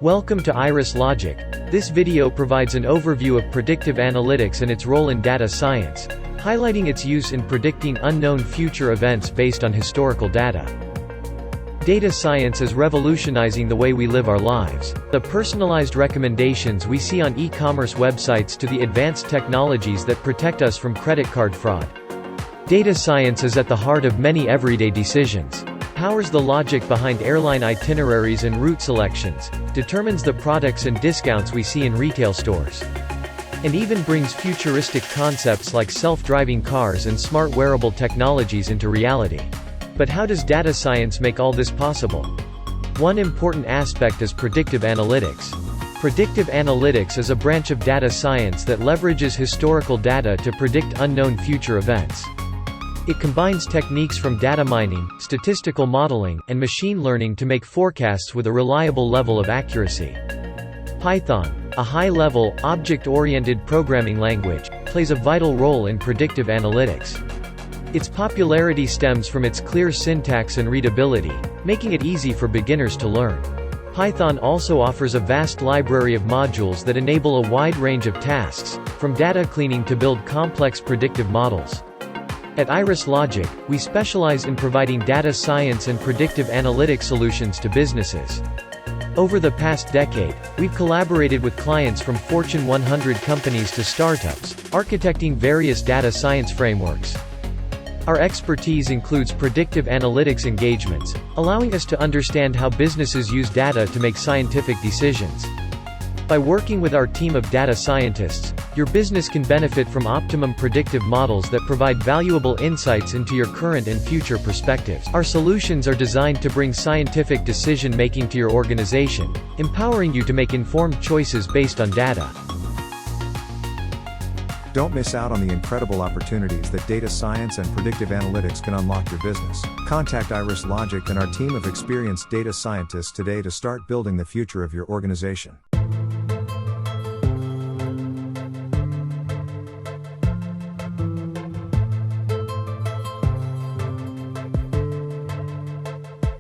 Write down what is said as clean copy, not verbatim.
Welcome to IrisLogic. This video provides an overview of predictive analytics and its role in data science, highlighting its use in predicting unknown future events based on historical data. Data science is revolutionizing the way we live our lives. The personalized recommendations we see on e-commerce websites to the advanced technologies that protect us from credit card fraud. Data science is at the heart of many everyday decisions. Powers the logic behind airline itineraries and route selections, determines the products and discounts we see in retail stores, and even brings futuristic concepts like self-driving cars and smart wearable technologies into reality. But how does data science make all this possible? One important aspect is predictive analytics. Predictive analytics is a branch of data science that leverages historical data to predict unknown future events. It combines techniques from data mining, statistical modeling, and machine learning to make forecasts with a reliable level of accuracy. Python, a high-level, object-oriented programming language, plays a vital role in predictive analytics. Its popularity stems from its clear syntax and readability, making it easy for beginners to learn. Python also offers a vast library of modules that enable a wide range of tasks, from data cleaning to build complex predictive models. At IrisLogic, we specialize in providing data science and predictive analytics solutions to businesses. Over the past decade, we've collaborated with clients from Fortune 100 companies to startups, architecting various data science frameworks. Our expertise includes predictive analytics engagements, allowing us to understand how businesses use data to make scientific decisions. By working with our team of data scientists, your business can benefit from optimum predictive models that provide valuable insights into your current and future perspectives. Our solutions are designed to bring scientific decision-making to your organization, empowering you to make informed choices based on data. Don't miss out on the incredible opportunities that data science and predictive analytics can unlock your business. Contact IrisLogic and our team of experienced data scientists today to start building the future of your organization.